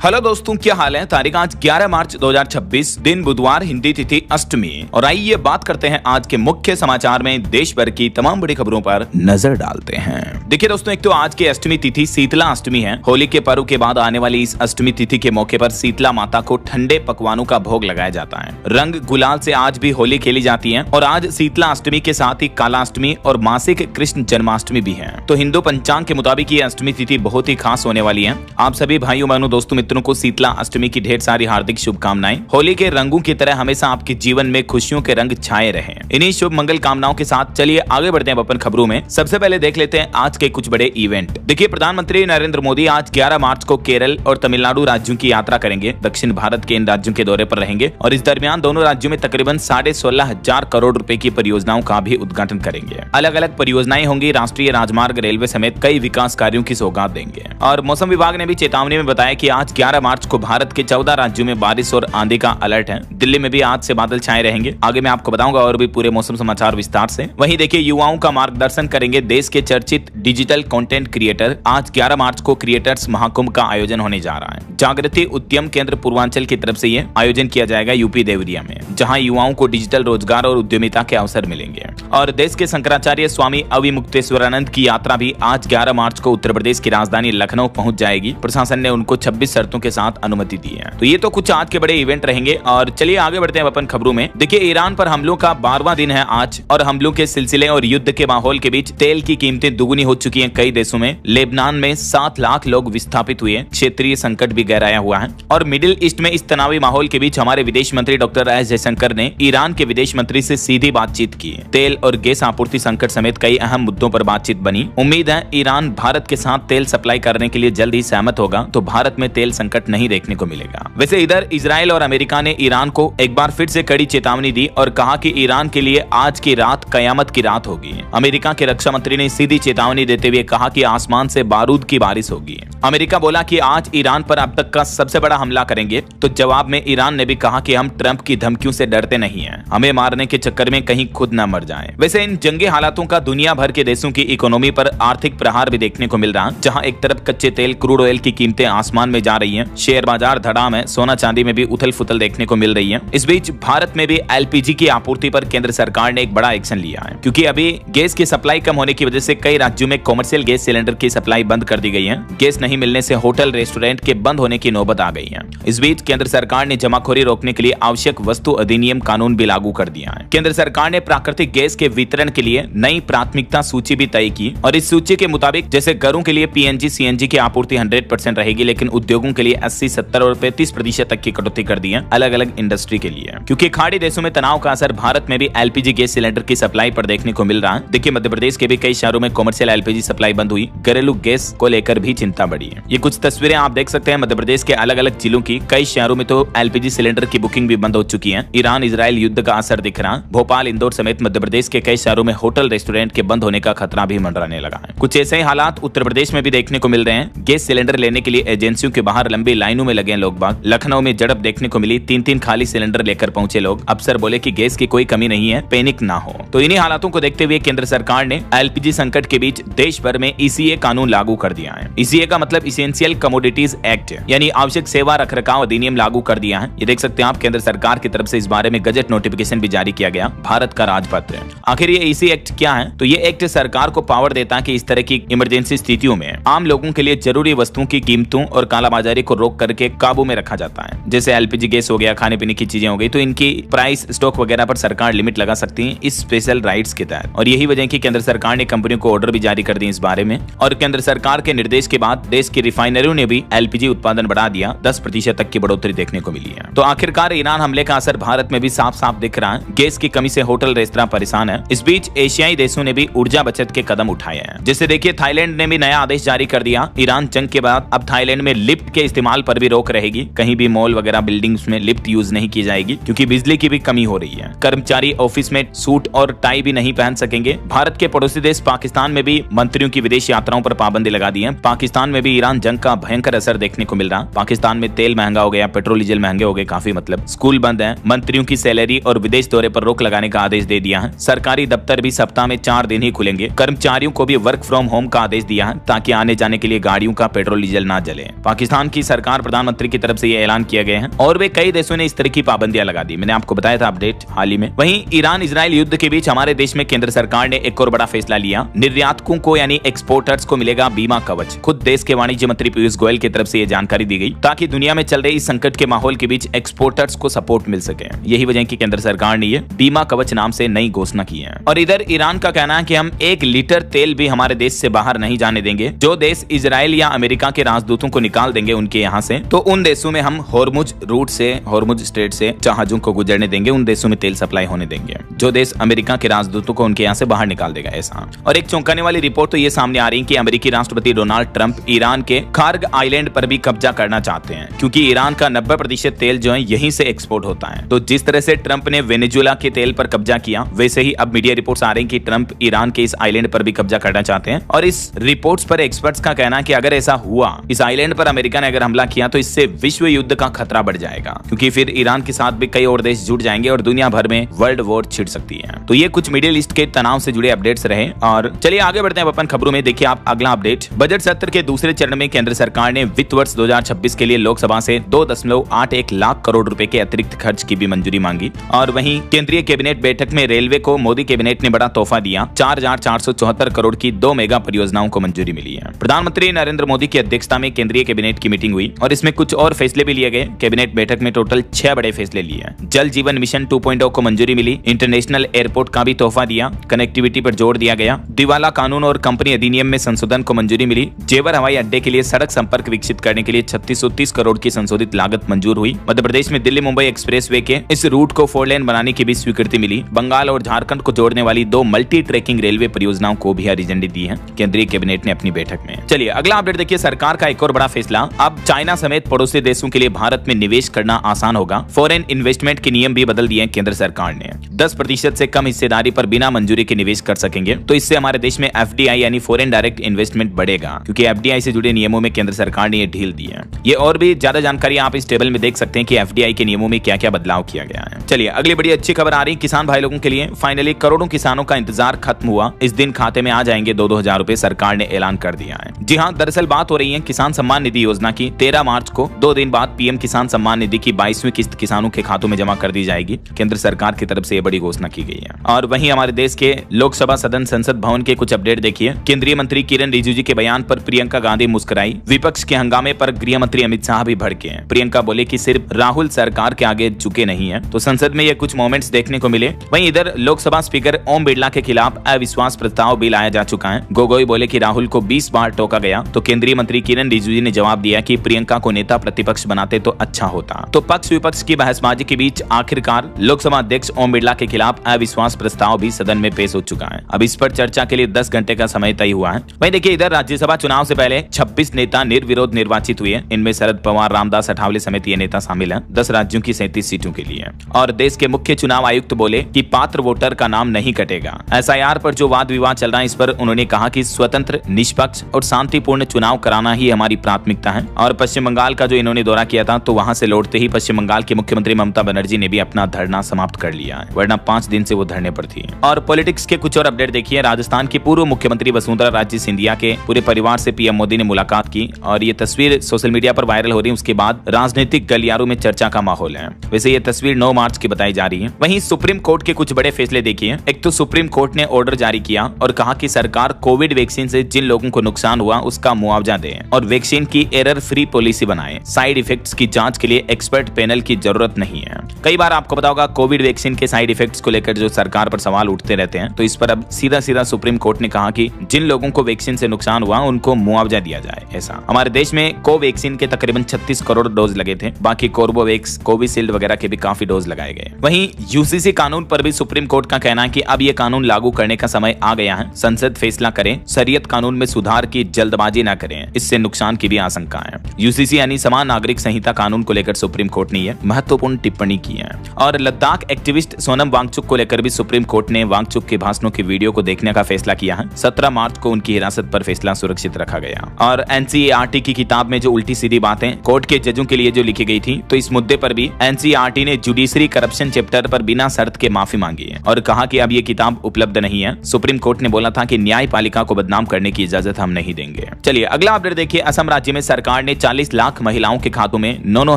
Hello दोस्तों, क्या हाल है। तारीख आज 11 मार्च 2026, दिन बुधवार, हिंदी तिथि अष्टमी। और आइए बात करते हैं आज के मुख्य समाचार में देश भर की तमाम बड़ी खबरों पर नजर डालते हैं। देखिए दोस्तों, एक तो आज की अष्टमी तिथि शीतला अष्टमी है। होली के पर्व के बाद आने वाली इस अष्टमी तिथि के मौके पर शीतला माता को ठंडे पकवानों का भोग लगाया जाता है। रंग गुलाल से आज भी होली खेली जाती है और आज शीतला अष्टमी के साथ ही कालाष्टमी और मासिक कृष्ण जन्माष्टमी भी है। तो हिंदू पंचांग के मुताबिक ये अष्टमी तिथि बहुत ही खास होने वाली है। आप सभी भाइयों बहनों दोस्तों मित्रों को शीतला अष्टमी की ढेर सारी हार्दिक शुभकामनाएं। होली के रंगों की तरह हमेशा आपके जीवन में खुशियों के रंग छाए रहें। इन्हीं शुभ मंगल कामनाओं के साथ चलिए आगे बढ़ते हैं अपन खबरों में। सबसे पहले देख लेते हैं आज के कुछ बड़े इवेंट। देखिए, प्रधानमंत्री नरेंद्र मोदी आज 11 मार्च को केरल और तमिलनाडु राज्यों की यात्रा करेंगे। दक्षिण भारत के इन राज्यों के दौरे पर रहेंगे और इस दरमियान दोनों राज्यों में तकरीबन 16,500 करोड़ रुपए की परियोजनाओं का भी उद्घाटन करेंगे। अलग अलग परियोजनाएं होंगी। राष्ट्रीय राजमार्ग, रेलवे समेत कई विकास कार्यों की सौगात देंगे। और मौसम विभाग ने भी चेतावनी में बताया कि आज 11 मार्च को भारत के 14 राज्यों में बारिश और आंधी का अलर्ट है। दिल्ली में भी आज से बादल छाए रहेंगे। आगे मैं आपको बताऊंगा और भी पूरे मौसम समाचार विस्तार से। वहीं देखिए, युवाओं का मार्गदर्शन करेंगे देश के चर्चित डिजिटल कंटेंट क्रिएटर। आज 11 मार्च को क्रिएटर्स महाकुंभ का आयोजन होने जा रहा है। जागृति उद्यम केंद्र पूर्वांचल की तरफ से यह आयोजन किया जाएगा यूपी देवरिया में, जहां युवाओं को डिजिटल रोजगार और उद्यमिता के अवसर मिलेंगे। और देश के शंकराचार्य स्वामी अविमुक्तेश्वरानंद की यात्रा भी आज 11 मार्च को उत्तर प्रदेश की राजधानी लखनऊ पहुंच जाएगी। प्रशासन ने उनको 26 शर्तों के साथ अनुमति दी है। तो ये तो कुछ आज के बड़े इवेंट रहेंगे। और चलिए आगे बढ़ते हैं अपन खबरों में। देखिए, ईरान पर हमलों का 12वां दिन है आज और हमलों के सिलसिले और युद्ध के माहौल के बीच तेल की कीमतें दुगुनी हो चुकी हैं कई देशों में। लेबनान में 7 लाख लोग विस्थापित हुए। क्षेत्रीय संकट भी गहराया हुआ है। और मिडिल ईस्ट में इस तनावी माहौल के बीच हमारे विदेश मंत्री डॉक्टर एस जयशंकर ने ईरान के विदेश मंत्री से सीधी बातचीत की। तेल और गैस आपूर्ति संकट समेत कई अहम मुद्दों पर बातचीत बनी। उम्मीद है ईरान भारत के साथ तेल सप्लाई करने के लिए जल्द ही सहमत होगा, तो भारत में तेल संकट नहीं देखने को मिलेगा। वैसे इधर इजराइल और अमेरिका ने ईरान को एक बार फिर से कड़ी चेतावनी दी और कहा कि ईरान के लिए आज की रात कयामत की रात होगी। अमेरिका के रक्षा मंत्री ने सीधी चेतावनी देते हुए कहा कि आसमान से बारूद की बारिश होगी। अमेरिका बोला कि आज ईरान पर अब तक का सबसे बड़ा हमला करेंगे। तो जवाब में ईरान ने भी कहा कि हम ट्रंप की धमकियों से डरते नहीं हैं, हमें मारने के चक्कर में कहीं खुद न मर जाएं। वैसे इन जंगी हालातों का दुनिया भर के देशों की इकोनॉमी पर आर्थिक प्रहार भी देखने को मिल रहा है, जहां एक तरफ कच्चे तेल क्रूड ऑयल की कीमतें आसमान में जा रही हैं, शेयर बाजार धड़ाम है, सोना चांदी में भी उथल फुथल देखने को मिल रही है। इस बीच भारत में भी एलपीजी की आपूर्ति पर केंद्र सरकार ने एक बड़ा एक्शन लिया है, क्योंकि अभी गैस की सप्लाई कम होने की वजह से कई राज्यों में कॉमर्शियल गैस सिलेंडर की सप्लाई बंद कर दी गई है। गैस नहीं मिलने से होटल रेस्टोरेंट के बंद होने की नौबत आ गई है। इस बीच केंद्र सरकार ने जमाखोरी रोकने के लिए आवश्यक वस्तु अधिनियम कानून भी लागू कर दिया है। केंद्र सरकार ने प्राकृतिक गैस के वितरण के लिए नई प्राथमिकता सूची भी तय की और इस सूची के मुताबिक जैसे घरों के लिए पीएनजी सीएनजी की आपूर्ति 100% रहेगी, लेकिन उद्योगों के लिए 80, 70 और 35% तक की कटौती कर दी है अलग अलग इंडस्ट्री के लिए, क्योंकि खाड़ी देशों में तनाव का असर भारत में भी एलपीजी गैस सिलेंडर की सप्लाई पर देखने को मिल रहा है। देखिए, मध्य प्रदेश के भी कई शहरों में कॉमर्शियल एलपीजी सप्लाई बंद हुई। घरेलू गैस को लेकर भी चिंता बढ़ी है। ये कुछ तस्वीरें आप देख सकते हैं मध्य प्रदेश के अलग अलग जिलों की। कई शहरों में तो एलपीजी सिलेंडर की बुकिंग भी बंद हो चुकी है। ईरान इजराइल युद्ध का असर दिख रहा है। भोपाल, इंदौर समेत मध्य प्रदेश के कई शहरों में होटल रेस्टोरेंट के बंद होने का खतरा भी मंडराने लगा है। कुछ ऐसे ही हालात उत्तर प्रदेश में भी देखने को मिल रहे हैं। गैस सिलेंडर लेने के लिए एजेंसियों के बाहर लंबी लाइनों में लगे लोग बाग। लखनऊ में झड़प देखने को मिली। 3-3 खाली सिलेंडर लेकर पहुंचे लोग। अफसर बोले कि गैस की कोई कमी नहीं है, पैनिक ना हो। तो इन्हीं हालातों को देखते हुए केंद्र सरकार ने एलपीजी संकट के बीच देश भर में ईसीए कानून लागू कर दिया है। ईसीए का मतलब इसेंशियल कमोडिटीज एक्ट, यानी आवश्यक सेवा रखरखाव अधिनियम लागू कर दिया है। ये देख सकते हैं आप, केंद्र सरकार की तरफ से इस बारे में गजट नोटिफिकेशन भी जारी किया गया। भारत का राजपत्र। आखिर ये ईसी एक्ट क्या है? तो ये एक्ट सरकार को पावर देता है कि इस तरह की इमरजेंसी स्थितियों में आम लोगों के लिए जरूरी वस्तुओं की कीमतों और कालाबाजारी को रोक करके काबू में रखा जाता है। जैसे एलपीजी गैस हो गया, खाने पीने की चीजें हो गई, तो इनकी प्राइस, स्टॉक वगैरह पर सरकार लिमिट लगा सकती है इस स्पेशल राइट्स के तहत। और यही वजह की केंद्र सरकार ने कंपनियों को ऑर्डर भी जारी कर दी इस बारे में। और केंद्र सरकार के निर्देश के बाद देश की रिफाइनरियों ने भी एलपीजी उत्पादन बढ़ा दिया। 10% तक की बढ़ोतरी देखने को मिली है। तो आखिरकार ईरान हमले का असर भारत में भी साफ साफ दिख रहा है। गैस की कमी से होटल रेस्तरां परेशान है। इस बीच एशियाई देशों ने भी ऊर्जा बचत के कदम उठाए हैं। जैसे देखिए, थाईलैंड ने भी नया आदेश जारी कर दिया। ईरान जंग के बाद अब थाईलैंड में लिफ्ट के इस्तेमाल पर भी रोक रहेगी। कहीं भी मॉल वगैरह बिल्डिंग्स में लिफ्ट यूज नहीं की जाएगी, क्योंकि बिजली की भी कमी हो रही है। कर्मचारी ऑफिस में सूट और टाई भी नहीं पहन सकेंगे। भारत के पड़ोसी देश पाकिस्तान में भी मंत्रियों की विदेश यात्राओं पर पाबंदी लगा दी है। पाकिस्तान में भी ईरान जंग का भयंकर असर देखने को मिल रहा। पाकिस्तान में तेल महंगा हो गया, पेट्रोल डीजल महंगे हो गए काफी, मतलब स्कूल बंद है। मंत्रियों की सैलरी और विदेश दौरे पर रोक लगाने का आदेश दे दिया है। सरकारी दफ्तर भी सप्ताह में 4 दिन ही खुलेंगे। कर्मचारियों को भी वर्क फ्रॉम होम का आदेश दिया है, ताकि आने जाने के लिए गाड़ियों का पेट्रोल डीजल ना जले। पाकिस्तान ईरान की सरकार प्रधानमंत्री की तरफ से ये ऐलान किया गया है और वे कई देशों ने इस तरह की पाबंदियां लगा दी। मैंने आपको बताया था अपडेट हाल ही में। वहीं ईरान इजराइल युद्ध के बीच हमारे देश में केंद्र सरकार ने एक और बड़ा फैसला लिया। निर्यातकों को यानी एक्सपोर्टर्स को मिलेगा बीमा कवच। खुद देश के वाणिज्य मंत्री पीयूष गोयल की तरफ से यह जानकारी दी गई ताकि दुनिया में चल रहे इस संकट के माहौल के बीच एक्सपोर्टर्स को सपोर्ट मिल सके। यही वजह की केंद्र सरकार ने ये बीमा कवच नाम से नई घोषणा की है। और इधर ईरान का कहना है कि हम 1 लीटर तेल भी हमारे देश से बाहर नहीं जाने देंगे। जो देश इजराइल या अमेरिका के राजदूतों को निकाल देंगे उनके यहाँ से, तो उन देशों में हम हॉर्मुज रूट से, हॉर्मुज स्ट्रेट से जहाजों को गुजरने देंगे, उन देशों में तेल सप्लाई होने देंगे। जो देश अमेरिका के राजदूतों को उनके यहाँ से बाहर निकाल देगा, ऐसा। और एक चौंकाने वाली रिपोर्ट तो ये सामने आ रही है कि अमेरिकी राष्ट्रपति डोनाल्ड ट्रंप ईरान के खार्ग आइलैंड पर भी कब्जा करना चाहते हैं, क्योंकि ईरान का 90% तेल जो है यहीं से एक्सपोर्ट होता है। तो जिस तरह से ट्रंप ने वेनेजुएला के तेल पर कब्जा किया, वैसे ही अब मीडिया रिपोर्ट्स आ रही हैं कि ट्रंप ईरान के इस आइलैंड पर भी कब्जा करना चाहते हैं। और इस रिपोर्ट्स पर एक्सपर्ट्स का कहना है कि अगर ऐसा हुआ, इस आइलैंड पर अमेरिका ने अगर हमला किया, तो इससे विश्व युद्ध का खतरा बढ़ जाएगा, क्योंकि फिर ईरान के साथ भी कई और देश जुड़ जाएंगे और दुनिया भर में वर्ल्ड वॉर छिड़ सकती है। तो ये कुछ मिडिल ईस्ट के तनाव से जुड़े अपडेट्स रहे। और चलिए आगे बढ़ते हैं अपन खबरों में। देखिए आप अगला अपडेट, बजट सत्र के दूसरे चरण में केंद्र सरकार ने वित्त वर्ष 2026 के लिए लोकसभा से 2.81 लाख करोड़ रुपए के अतिरिक्त खर्च की भी मंजूरी मांगी। और वहीं केंद्रीय कैबिनेट बैठक में रेलवे को मोदी कैबिनेट ने बड़ा तोहफा दिया। 4,474 करोड़ की 2 मेगा परियोजनाओं को मंजूरी मिली है। प्रधानमंत्री नरेंद्र मोदी की अध्यक्षता में केंद्रीय कैबिनेट की मीटिंग हुई और इसमें कुछ और फैसले भी लिए गए। कैबिनेट बैठक में टोटल 6 बड़े फैसले लिए। जल जीवन मिशन 2.0 को मंजूरी मिली। इंटरनेशनल एयरपोर्ट का भी तोहफा दिया। कनेक्टिविटी पर जोर दिया गया। दिवाला कानून और कंपनी अधिनियम में संशोधन को मंजूरी मिली। जेवर हवाई अड्डे के लिए सड़क संपर्क विकसित करने के लिए 3630 करोड़ की संशोधित लागत मंजूर हुई। मध्य प्रदेश में दिल्ली मुंबई एक्सप्रेसवे के इस रूट को 4 लेन बनाने की भी स्वीकृति मिली। बंगाल और झारखंड को जोड़ने वाली 2 मल्टी ट्रैकिंग रेलवे परियोजनाओं को भी हरी झंडी दी है केंद्रीय कैबिनेट ने अपनी बैठक में। चलिए अगला अपडेट देखिए, सरकार का एक और बड़ा फैसला। अब चाइना समेत पड़ोसी देशों के लिए भारत में निवेश करना आसान होगा। फॉरेन इन्वेस्टमेंट के नियम भी बदल दिए केंद्र सरकार ने। 10% से कम हिस्सेदारी पर बिना मंजूरी के निवेश कर सकेंगे। तो इससे हमारे देश में FDI यानी फॉरेन डायरेक्ट इन्वेस्टमेंट बढ़ेगा, क्योंकि FDI से जुड़े नियमों में केंद्र सरकार ने ये ढील दी है। ये और भी ज्यादा जानकारी आप इस टेबल में देख सकते हैं कि FDI के नियमों में क्या क्या बदलाव किया गया है। चलिए अगली बड़ी अच्छी खबर आ रही किसान भाई लोगों के लिए। फाइनली करोड़ों किसानों का इंतजार खत्म हुआ। इस दिन खाते में आ जाएंगे 2-2 हजार रुपए, सरकार ने ऐलान कर दिया है। जी हाँ, दरअसल बात हो रही है किसान सम्मान निधि योजना की। 13 मार्च को 2 दिन बाद PM किसान सम्मान निधि की 22वीं किस्त किसानों के खातों में जमा कर दी जाएगी। केंद्र सरकार की तरफ से ये बड़ी घोषणा की गई है। और वहीं हमारे देश के लोकसभा सदन संसद भवन के कुछ अपडेट देखिए। केंद्रीय मंत्री किरण रिजिजू के बयान पर प्रियंका गांधी मुस्कुराई। विपक्ष के हंगामे पर गृह मंत्री अमित शाह भी भड़के हैं। प्रियंका बोले कि सिर्फ राहुल सरकार के आगे झुके नहीं है। तो संसद में ये कुछ मोमेंट्स देखने को मिले। वहीं इधर लोकसभा स्पीकर ओम बिरला के खिलाफ अविश्वास प्रस्ताव भी लाया जा चुका है। गोगोई बोले कि राहुल को 20 बार टोका गया। तो केंद्रीय मंत्री किरण रिजिजू ने जवाब दिया कि प्रियंका को नेता प्रतिपक्ष बनाते तो अच्छा होता। तो पक्ष विपक्ष की बहसबाजी के बीच आखिरकार लोकसभा अध्यक्ष ओम बिरला के खिलाफ अविश्वास प्रस्ताव भी सदन में पेश हो चुका है। अब इस पर चर्चा के लिए 10 घंटे का समय तय हुआ है। वहीं देखिए इधर राज्यसभा चुनाव से पहले 26 नेता निर्विरोध निर्वाचित हुए। इनमें शरद पवार, रामदास अठावले समेत ये नेता शामिल हैं। 10 राज्यों की 37 सीटों के लिए। और देश के मुख्य चुनाव आयुक्त बोले कि पात्र वोटर का नाम नहीं कटेगा। SIR पर जो वाद विवाद चल रहा है, इस पर उन्होंने कहा कि स्वतंत्र, निष्पक्ष और शांतिपूर्ण चुनाव कराना ही हमारी प्राथमिकता है। और पश्चिम बंगाल का जो इन्होंने दौरा किया था, तो वहां से लौटते ही पश्चिम बंगाल की मुख्यमंत्री ममता बनर्जी ने भी अपना धरना समाप्त कर लिया है, वरना 5 दिन से वो धरने पर थी। और पॉलिटिक्स के कुछ और अपडेट देखिए। राजस्थान की पूर्व मुख्यमंत्री वसुंधरा राजे सिंधिया के पूरे परिवार से PM मोदी ने मुलाकात की और ये तस्वीर सोशल मीडिया पर वायरल हो रही है। उसके बाद राजनीतिक गलियारों में चर्चा का माहौल है। वैसे ये तस्वीर 9 मार्च की बताई जा रही है। वहीं सुप्रीम कोर्ट के कुछ बड़े फैसले देखिए। एक तो सुप्रीम कोर्ट ने ऑर्डर जारी किया और कहा कि सरकार कोविड वैक्सीन से जिन लोगों को नुकसान हुआ उसका मुआवजा दे और वैक्सीन की एरर फ्री पॉलिसी बनाए। साइड इफेक्ट्स की जांच के लिए एक्सपर्ट पैनल की जरूरत नहीं है। कई बार आपको पता होगा कोविड वैक्सीन के साइड इफेक्ट्स को लेकर जो सरकार पर सवाल उठते रहते हैं, तो इस पर अब सीधा सुप्रीम कोर्ट ने कहा कि जिन लोगों को वैक्सीन से नुकसान हुआ उनको मुआवजा दिया जाए। ऐसा हमारे देश में कोवैक्सीन के तकरीबन 36 करोड़ डोज लगे थे। बाकी कोर्बोवैक्स, कोविशील्ड वगैरह के भी काफी डोज लगाए गए। वहीं UCC कानून पर भी सुप्रीम कोर्ट का कहना है कि अब ये कानून लागू करने का समय आ गया है। संसद फैसला करें, शरीयत कानून में सुधार की जल्दबाजी न करें, इससे नुकसान की भी आशंका है। UCC यानी समान नागरिक संहिता कानून को लेकर सुप्रीम कोर्ट ने यह महत्वपूर्ण टिप्पणी की है। और लद्दाख एक्टिविस्ट सोनम वांगचुक को लेकर भी सुप्रीम कोर्ट ने वांगचुक के भाषणों की वीडियो को देखने का फैसला किया है। 17 मार्च को उनकी हिरासत पर फैसला सुरक्षित रखा गया। और NCERT की किताब में जो उल्टी सीधी बातें कोर्ट के जजों के लिए जो लिखी गई थी, तो इस मुद्दे पर भी NCERT ने जुडिशरी करप्शन चैप्टर पर बिना शर्त के माफी मांगी है और कहा कि अब ये किताब उपलब्ध नहीं है। सुप्रीम कोर्ट ने बोला था कि न्यायपालिका को बदनाम करने की इजाजत हम नहीं देंगे। चलिए अगला अपडेट देखिए। असम राज्य में सरकार ने 40 लाख महिलाओं के खातों में 9-9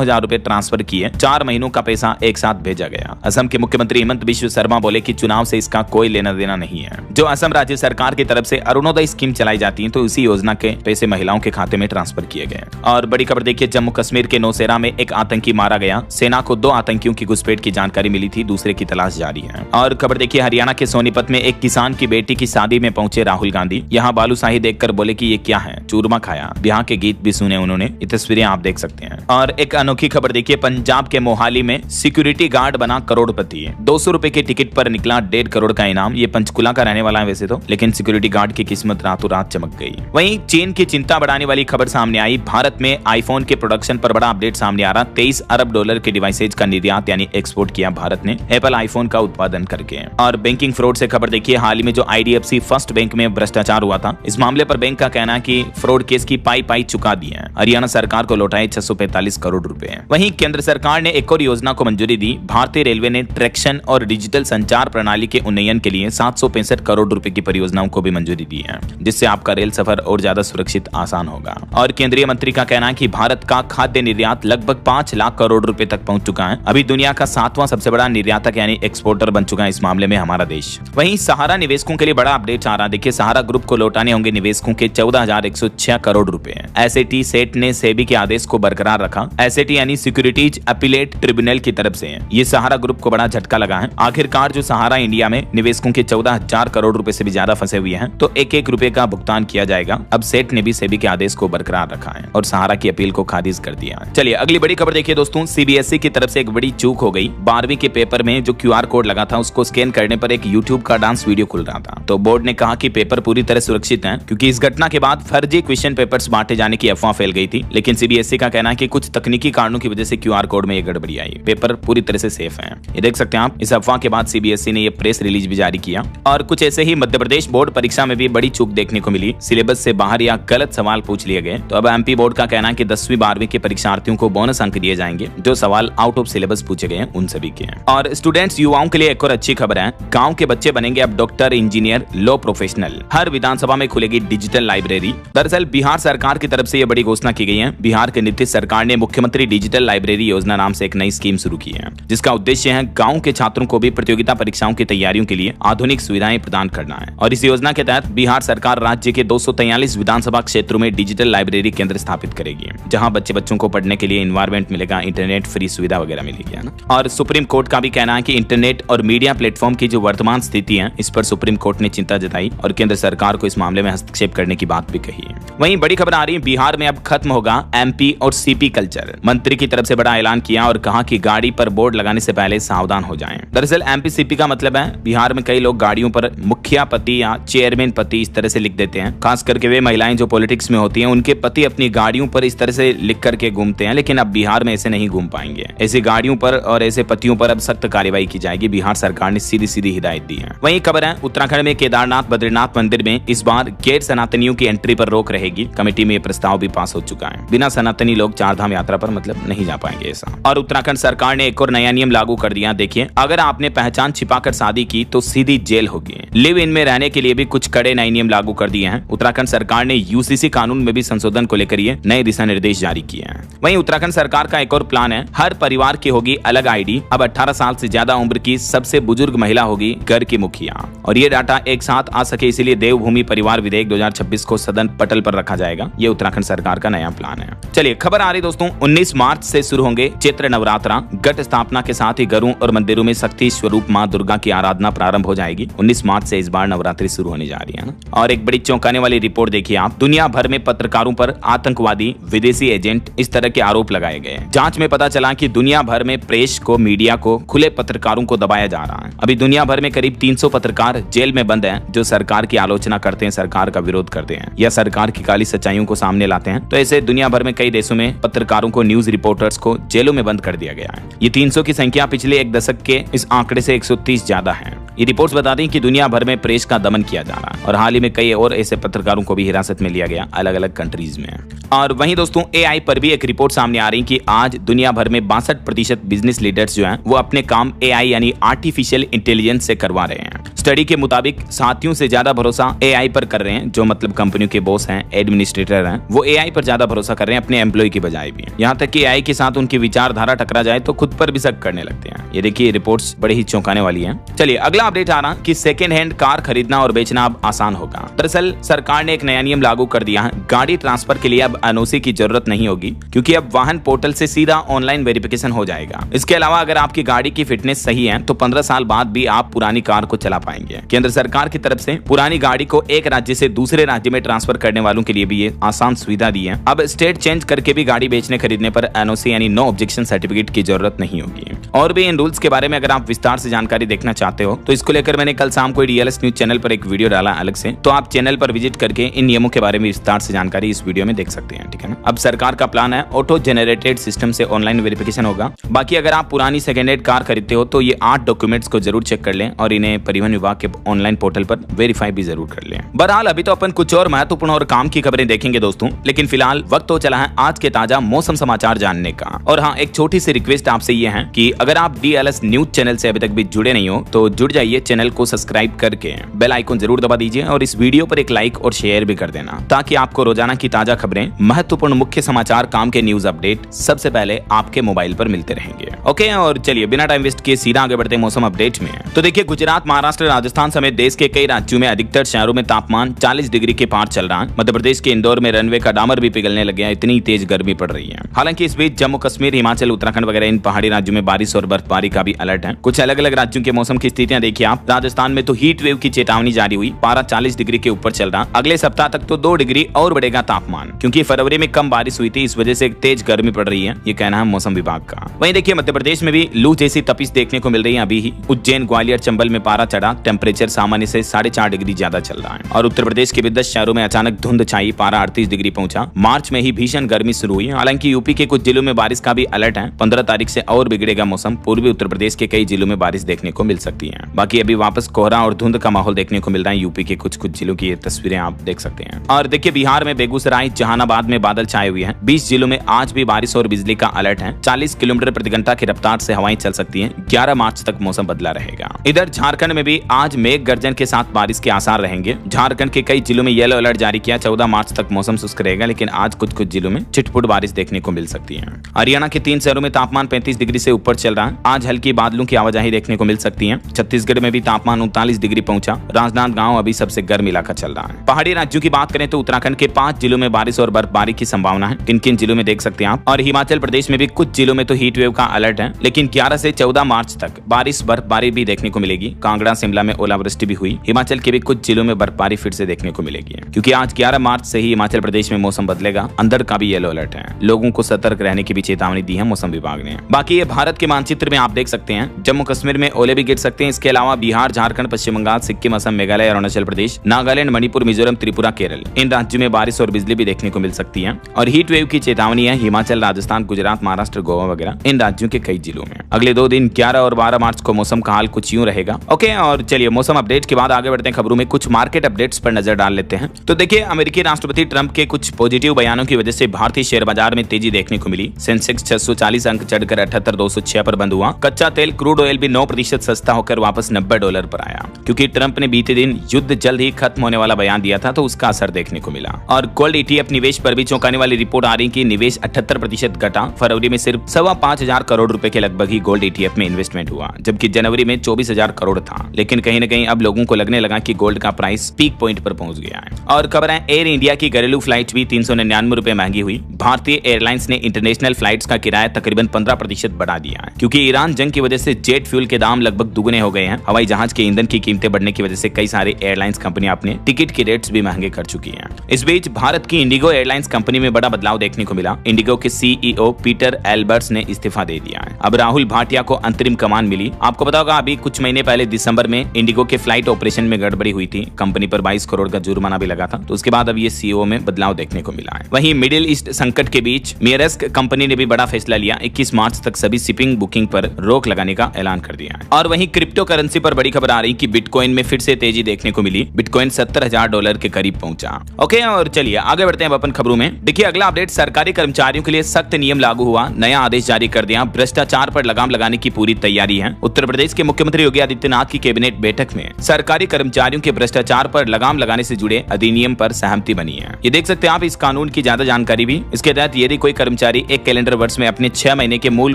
हजार रुपए ट्रांसफर किए। 4 महीनों का पैसा एक साथ भेजा गया। असम के मुख्यमंत्री हेमंत बिश्व शर्मा बोले कि चुनाव से इसका कोई लेना देना नहीं है। जो असम राज्य सरकार की तरफ से अरुणोदय स्कीम चलाई जाती है तो इसी योजना के पैसे महिलाओं के खाते में ट्रांसफर किए गए। और बड़ी खबर देखिए, जम्मू कश्मीर के नौशेरा में एक आतंकी मारा गया। सेना को 2 आतंकियों की घुसपैठ की जानकारी मिली थी, दूसरे की तलाश जारी है। और खबर देखिए, हरियाणा के सोनीपत में एक किसान की बेटी की शादी में पहुंचे राहुल गांधी। यहाँ बालूशाही देखकर बोले कि ये क्या है, चूरमा खाया। बिहार के गीत भी सुने उन्होंने। ये तस्वीरें आप देख सकते हैं। और एक अनोखी खबर देखिए, पंजाब के मोहाली में सिक्योरिटी गार्ड बना करोड़पति। 200 रुपए के टिकट पर निकला 1.5 करोड़ का इनाम। ये पंचकुला का रहने वाला है वैसे तो, लेकिन सिक्योरिटी गार्ड की किस्मत रातों रात चमक गई। वहीं चीन की चिंता बढ़ाने वाली खबर सामने आई। भारत में आईफोन के प्रोडक्शन पर बड़ा अपडेट सामने आ रहा। $23 अरब के डिवाइसेज का निर्यात यानी एक्सपोर्ट किया भारत ने एप्पल आईफोन का उत्पादन करके। और बैंकिंग फ्रॉड से खबर देखिए, हाल ही में जो IDFC फर्स्ट बैंक में भ्रष्टाचार हुआ था, इस मामले पर बैंक का कहना है कि फ्रॉड केस की पाई चुका दी है। हरियाणा सरकार को लौटाए 645 करोड़ रुपए। वहीं केंद्र सरकार ने एक और योजना को मंजूरी दी। भारतीय रेलवे ने ट्रैक्शन और डिजिटल संचार प्रणाली के उन्नयन के लिए 765 करोड़ रुपए की परियोजनाओं को भी मंजूरी दी है, जिससे आपका रेल सफर और ज्यादा सुरक्षित आसान होगा। और केंद्रीय मंत्री का कहना है कि भारत का खाद्य निर्यात लगभग 5 लाख करोड़ रुपए तक पहुंच चुका है। अभी दुनिया का 7वां सबसे बड़ा निर्यातक यानी एक्सपोर्टर बन चुका है इस मामले में हमारा देश। वहीं सहारा निवेशकों के लिए बड़ा अपडेट आ रहा। देखिए, सहारा ग्रुप को लौटाने होंगे निवेशकों के 14,106 करोड़ रुपए। SAT सेट ने सेबी के आदेश को बरकरार रखा। SAT यानी सिक्योरिटीज अपीलेट ट्रिब्यूनल की तरफ से ये सहारा ग्रुप को बड़ा झटका लगा है। आखिरकार जो सहारा इंडिया में निवेशकों के 14,000 करोड़ रुपए से भी ज्यादा फंसे हुए हैं, तो 1-1 रुपए का भुगतान किया जाएगा। अब सेट ने भी सेबी के आदेश को बरकरार रखा है और सहारा की अपील को खारिज कर दिया। चलिए अगली बड़ी खबर देखिए दोस्तों, CBSE की तरफ से एक बड़ी चूक हो गई। 12वीं के पेपर में जो QR कोड लगा था उसको स्कैन करने पर एक YouTube का डांस वीडियो खुल रहा था। तो बोर्ड ने कहा कि पेपर पूरी तरह सुरक्षित है, क्योंकि इस घटना के बाद फर्जी क्वेश्चन पेपर्स बांटे जाने की अफवाह फैल गई थी। लेकिन CBSE का कहना है कि कुछ तकनीकी कारणों की वजह से QR कोड में ये गड़बड़ी आई। पेपर पूरी तरह से सेफ है। ये देख सकते हैं आप। इस अफवाह के बाद CBSE ने ये प्रेस रिलीज भी जारी किया। और कुछ ऐसे ही मध्य प्रदेश बोर्ड परीक्षा में भी बड़ी चूक देखने को मिली। सिलेबस से बाहर या गलत सवाल पूछ लिए गए। तो अब MP बोर्ड का कहना है कि 10वीं 12वीं के परीक्षार्थियों को बोनस अंक दिए जाएंगे जो सवाल आउट ऑफ सिलेबस पूछे गए हैं उन सभी के। और स्टूडेंट्स युवाओं के लिए एक और अच्छी खबर है। गांव के बच्चे बनेंगे अब डॉक्टर, इंजीनियर, लॉ प्रोफेशनल। हर विधानसभा में खुलेगी डिजिटल लाइब्रेरी। दरअसल बिहार सरकार की तरफ से यह बड़ी घोषणा की गई है। बिहार के नीतीश सरकार ने मुख्यमंत्री डिजिटल लाइब्रेरी योजना नाम से एक नई स्कीम शुरू की है, जिसका उद्देश्य है गांव के छात्रों को भी प्रतियोगिता परीक्षाओं की तैयारियों के लिए आधुनिक सुविधाएं प्रदान करना है। और इस योजना के तहत बिहार सरकार राज्य के 243 विधानसभा क्षेत्रों में डिजिटल लाइब्रेरी केंद्र स्थापित करेगी, जहां बच्चों को पढ़ने के लिए एनवायरमेंट मिलेगा, इंटरनेट फ्री सुविधा वगैरह मिलेगी, है ना। और सुप्रीम कोर्ट का भी कहना है कि इंटरनेट और मीडिया प्लेटफॉर्म की जो वर्तमान स्थिति है, इस पर सुप्रीम कोर्ट ने चिंता जताई और केंद्र सरकार को इस मामले में हस्तक्षेप करने की बात भी कही है। वहीं बड़ी खबर आ रही है, बिहार में अब खत्म होगा MP और CP कल्चर। मंत्री की तरफ से बड़ा ऐलान किया और कहा कि गाड़ी पर बोर्ड लगाने से पहले सावधान हो जाएं। दरअसल MP CP का मतलब है, बिहार में कई लोग गाड़ियों पर मुखिया पति या चेयरमैन पति इस तरह से लिख देते हैं। खास करके वे महिलाएं जो पॉलिटिक्स में होती हैं, उनके पति अपनी गाड़ियों पर इस तरह से लिख करके घूमते हैं। लेकिन अब बिहार में ऐसे नहीं घूम पाएंगे। ऐसी गाड़ियों पर और ऐसे पतियों पर अब सख्त कार्रवाई की जाएगी। बिहार सरकार ने सीधी हिदायत दी है। वहीं खबर है, उत्तराखंड में केदारनाथ बद्रीनाथ मंदिर में इस बार गैर सनातनियों की एंट्री पर रोक रहेगी। कमेटी में यह प्रस्ताव भी पास हो चुका है। बिना सनातनी लोग 4 धाम यात्रा पर मतलब नहीं जा पाएंगे ऐसा। और उत्तराखंड सरकार ने एक और नया नियम लागू कर दिया। देखिए, अगर आपने पहचान छिपाकर शादी की तो सीधी जेल होगी। लिव इन में रहने के लिए भी कुछ कड़े नए नियम लागू कर दिए हैं। उत्तराखंड सरकार ने UCC कानून में भी संशोधन को लेकर ये नए दिशा निर्देश जारी किए हैं। वहीं उत्तराखंड सरकार का एक और प्लान है, हर परिवार की होगी अलग ID। अब 18 साल से ज्यादा उम्र की सबसे बुजुर्ग महिला होगी घर की मुखिया। और ये डाटा एक साथ आ सके इसलिए देवभूमि परिवार विधेयक 2026 को सदन पटल पर रखा जाएगा। ये उत्तराखंड सरकार का नया प्लान है। चलिए खबर आ रही दोस्तों, 19 मार्च से शुरू होंगे चैत्र नवरात्रा। घट स्थापना के साथ ही घरों और मंदिरों में शक्ति स्वरूप मां दुर्गा की आराधना प्रारंभ हो जाएगी। 19 मार्च से इस बार नवरात्रि शुरू होने जा रही है ना। और एक बड़ी चौंकाने वाली रिपोर्ट देखिए आप, दुनिया भर में पत्रकारों पर आतंकवादी, विदेशी एजेंट इस तरह के आरोप लगाए गए। जांच में पता चला कि दुनिया भर में प्रेस को, मीडिया को, खुले पत्रकारों को दबाया जा रहा है। अभी दुनिया भर में करीब 300 पत्रकार जेल में बंद हैं, जो सरकार की आलोचना करते हैं, सरकार का विरोध करते हैं या सरकार की काली सच्चाइयों को सामने लाते हैं। तो ऐसे दुनिया भर में कई देशों में पत्रकारों को, न्यूज रिपोर्टर्स को जेलों में बंद कर दिया गया है। ये 300 की संख्या पिछले एक दशक के इस आंकड़े से 130 ज्यादा है। ये रिपोर्ट्स बताती हैं कि दुनिया भर में प्रेस का दमन किया जा रहा है और हाल ही में कई और ऐसे पत्रकारों को भी हिरासत में लिया गया अलग अलग कंट्रीज में। और वहीं दोस्तों एआई पर भी एक रिपोर्ट सामने आ रही कि आज दुनिया भर में 62% बिजनेस लीडर्स जो हैं वो अपने काम एआई यानी आर्टिफिशियल इंटेलिजेंस से करवा रहे हैं। स्टडी के मुताबिक साथियों से ज्यादा भरोसा एआई पर कर रहे हैं, जो मतलब कंपनियों के बॉस हैं, एडमिनिस्ट्रेटर हैं, वो एआई पर ज्यादा भरोसा कर रहे हैं अपने एम्प्लॉय की बजाय भी। यहाँ तक कि एआई के साथ उनकी विचारधारा टकरा जाए तो खुद पर भी शक करने लगते हैं। ये देखिए रिपोर्ट्स बड़ी ही चौंकाने वाली हैं। चलिए अगला अपडेट आ रहा कि सेकेंड हैंड कार खरीदना और बेचना अब आसान होगा। दरअसल सरकार ने एक नया नियम लागू कर दिया है। गाड़ी ट्रांसफर के लिए अब एनओसी की जरूरत नहीं होगी, क्योंकि अब वाहन पोर्टल से सीधा ऑनलाइन वेरिफिकेशन हो जाएगा। इसके अलावा अगर आपकी गाड़ी की फिटनेस सही है तो 15 साल बाद भी आप पुरानी कार को चला पाएंगे। केंद्र सरकार की तरफ से पुरानी गाड़ी को एक राज्य से दूसरे राज्य में ट्रांसफर करने वालों के लिए भी ये आसान सुविधा दी है। अब स्टेट चेंज करके भी गाड़ी बेचने खरीदने पर एनओसी यानी नो ऑब्जेक्शन सर्टिफिकेट की जरूरत नहीं होगी। और भी इन रूल्स के बारे में अगर आप विस्तार से जानकारी देखना चाहते हो तो इसको लेकर मैंने कल शाम को डीएलएस न्यूज चैनल पर एक वीडियो डाला अलग से, तो आप चैनल पर विजिट करके इन नियमों के बारे में विस्तार से जानकारी इस वीडियो में देख सकते हैं। ठीक है ना। अब सरकार का प्लान है ऑटो जनरेटेड सिस्टम से ऑनलाइन वेरिफिकेशन होगा। बाकी अगर आप पुरानी सेकेंड हैंड कार खरीदते हो तो ये 8 डॉक्यूमेंट्स को जरूर चेक कर लें और इन्हें परिवहन विभाग के ऑनलाइन पोर्टल पर वेरीफाई भी जरूर कर लें। बहरहाल अभी तो अपन कुछ और महत्वपूर्ण और काम की खबरें देखेंगे दोस्तों, लेकिन फिलहाल वक्त तो चला है आज के ताजा मौसम समाचार जानने का। और हाँ, एक छोटी सी रिक्वेस्ट आपसे ये है कि अगर आप डीएलएस न्यूज चैनल से अभी तक भी जुड़े नहीं हो तो जुड़ जाइए, चैनल को सब्सक्राइब करके बेल आइकन जरूर दबा दीजिए और इस वीडियो पर एक लाइक और शेयर भी कर देना, ताकि आपको रोजाना की ताजा खबरें, महत्वपूर्ण मुख्य समाचार, काम के न्यूज अपडेट सबसे पहले आपके मोबाइल पर मिलते रहेंगे। ओके, और चलिए बिना टाइम वेस्ट किए सीधा आगे बढ़ते हैं मौसम अपडेट में। तो देखिए गुजरात, महाराष्ट्र, राजस्थान समेत देश के कई राज्यों में अधिकतर शहरों में तापमान 40 डिग्री के पार चल रहा है। मध्य प्रदेश के इंदौर में रनवे का डामर भी पिघलने लग गया, इतनी तेज गर्मी पड़ रही है। हालांकि इस बीच जम्मू कश्मीर, हिमाचल, उत्तराखंड वगैरह इन पहाड़ी राज्यों में बारिश और बर्फबारी का भी अलर्ट है। कुछ अलग अलग राज्यों के मौसम की स्थितियां देखिए आप। राजस्थान में तो हीट वेव की चेतावनी जारी हुई, पारा 40 डिग्री के ऊपर चल रहा। अगले सप्ताह तक तो 2 डिग्री और बढ़ेगा तापमान, क्योंकि फरवरी में कम बारिश हुई थी, इस वजह से तेज गर्मी पड़ रही है, ये कहना है मौसम विभाग का। वहीं देखिए मध्य प्रदेश में भी लू जैसी तपिश देखने को मिल रही है। अभी ही उज्जैन, ग्वालियर, चंबल में पारा चढ़ा, टेम्परेचर सामान्य से 4.5 डिग्री ज्यादा चल रहा है। और उत्तर प्रदेश के भी 10 शहरों में अचानक धुंध छाई, पारा 38 डिग्री पहुंचा। मार्च में ही भीषण गर्मी शुरू हुई। हालांकि यूपी के कुछ जिलों में बारिश का भी अलर्ट है। 15 तारीख से और बिगड़ेगा मौसम, पूर्वी उत्तर प्रदेश के कई जिलों में बारिश देखने को मिल सकती है। बाकी अभी वापस कोहरा और धुंध का माहौल देखने को मिल रहा है। यूपी के कुछ जिलों की ये तस्वीरें आप देख सकते हैं। और देखिए बिहार में बेगूसराय, जहानाबाद में बादल छाए हुए हैं। 20 जिलों में आज भी बारिश और बिजली का अलर्ट है। 40 किलोमीटर प्रति घंटा की रफ्तार से हवाएं चल सकती हैं। 11 मार्च तक मौसम बदला रहेगा। इधर झारखंड में भी आज मेघ गर्जन के साथ बारिश के आसार रहेंगे। झारखंड के कई जिलों में येलो अलर्ट जारी किया। 14 मार्च तक मौसम शुष्क रहेगा, लेकिन आज कुछ जिलों में छिटपुट बारिश देखने को मिल सकती है। हरियाणा के 3 शहरों में तापमान 35 डिग्री से ऊपर चल रहा है। आज हल्की बादलों की आवाजाही देखने को मिल सकती है। छत्तीसगढ़ में भी तापमान 39 डिग्री पहुंचा। राजनांदगांव अभी सबसे गर्म इलाका चल रहा है। पहाड़ी राज्यों की बात करें तो उत्तराखंड के 5 जिलों में बारिश और बर्फबारी की संभावना है। किन किन जिलों में देख सकते हैं आप। और हिमाचल प्रदेश में भी कुछ जिलों में तो हीट वेव का अलर्ट है, लेकिन 11 से 14 मार्च तक बारिश बर्फबारी भी देखने को मिलेगी। कांगड़ा, शिमला में ओलावृष्टि भी हुई। हिमाचल के भी कुछ जिलों में बर्फबारी फिर से देखने को मिलेगी, क्योंकि आज 11 मार्च से ही हिमाचल प्रदेश में मौसम बदलेगा। अंदर का भी येलो अलर्ट है। लोगों को सतर्क रहने की भी चेतावनी दी है मौसम विभाग ने। बाकी ये भारत के मानचित्र में आप देख सकते हैं, जम्मू कश्मीर में ओले भी गिर सकते हैं। इसके अलावा बिहार, झारखंड, पश्चिम बंगाल, सिक्किम, असम, मेघालय, अरुणाचल प्रदेश, नागालैंड, मणिपुर, मिजोरम, त्रिपुरा, केरल, इन राज्यों में बारिश और बिजली भी देखने को मिल सकती है। और हीट वेव की चेतावनी है हिमाचल, राजस्थान, गुजरात, महाराष्ट्र, गोवा वगैरह इन राज्यों के कई जिलों में। अगले 2 दिन 11 और 12 मार्च को मौसम का हाल कुछ यूं रहेगा। ओके, और चलिए मौसम अपडेट के बाद आगे बढ़ते हैं खबरों में। कुछ मार्केट अपडेट्स पर नजर डाल लेते हैं। तो देखिए अमेरिकी राष्ट्रपति ट्रंप के कुछ पॉजिटिव बयानों की वजह से भारतीय शेयर बाजार में तेजी देखने को मिली। सेंसेक्स 640 अंक चढ़कर 78,206 पर बंद हुआ। कच्चा तेल क्रूड ऑयल भी 9% सस्ता होकर वापस $90 पर आया, क्योंकि ट्रंप ने बीते दिन युद्ध जल्द ही खत्म होने वाला बयान दिया था, तो उसका असर देखने को मिला। और गोल्ड ETF निवेश पर भी चौंकाने वाली रिपोर्ट आ रही कि निवेश 78% घटा। फरवरी में सिर्फ 5,25,000 करोड़ रुपए के लगभग ही गोल्ड ETF में इन्वेस्टमेंट हुआ, जबकि जनवरी में 24,000 करोड़ था। लेकिन कहीं न कहीं अब लोगों को लगने लगा कि गोल्ड का प्राइस पीक पॉइंट पर पहुंच गया है। और खबर है एयर इंडिया की घरेलू फ्लाइट भी 399 रुपए महंगी हुई। भारतीय एयरलाइंस ने इंटरनेशनल फ्लाइट्स का किराया तकरीबन 15% बढ़ा दिया है, क्योंकि ईरान जंग की वजह से जेट फ्यूल के दाम लगभग दुगने हो गए हैं। हवाई जहाज के ईंधन की कीमतें बढ़ने की वजह से कई सारे एयरलाइंस कंपनियां अपने टिकट के रेट्स भी महंगे कर चुकी हैं। इस बीच भारत की इंडिगो एयरलाइंस कंपनी में बड़ा बदलाव देखने को मिला। इंडिगो के CEO पीटर एल्बर्ट्स ने इस्तीफा दे दिया है। अब राहुल भाटिया को अंतरिम कमान मिली। आपको पता होगा अभी कुछ महीने पहले दिसंबर में में इंडिगो के फ्लाइट ऑपरेशन में गड़बड़ी हुई थी, कंपनी पर 22 करोड़ का जुर्माना भी लगा था। तो उसके बाद अब ये सीईओ में बदलाव देखने को मिला है। वहीं मिडिल ईस्ट संकट के बीच मेयरस्क कंपनी ने भी बड़ा फैसला लिया, 21 मार्च तक सभी शिपिंग बुकिंग पर रोक लगाने का ऐलान कर दिया है। और वहीं क्रिप्टो करेंसी पर बड़ी खबर आ रही कि बिटकॉइन में फिर से तेजी देखने को मिली, बिटकॉइन $70,000 के करीब पहुंचा। ओके, और चलिए आगे बढ़ते हैं अपन खबरों में। देखिए अगला अपडेट, सरकारी कर्मचारियों के लिए सख्त नियम लागू हुआ, नया आदेश जारी कर दिया, भ्रष्टाचार पर लगाम लगाने की पूरी तैयारी है। उत्तर प्रदेश के मुख्यमंत्री योगी आदित्यनाथ की कैबिनेट बैठक में सरकारी कर्मचारियों के भ्रष्टाचार पर लगाम लगाने से जुड़े अधिनियम पर सहमति बनी है। ये देख सकते हैं आप इस कानून की ज्यादा जानकारी भी। इसके तहत यदि कोई कर्मचारी एक कैलेंडर वर्ष में अपने 6 महीने के मूल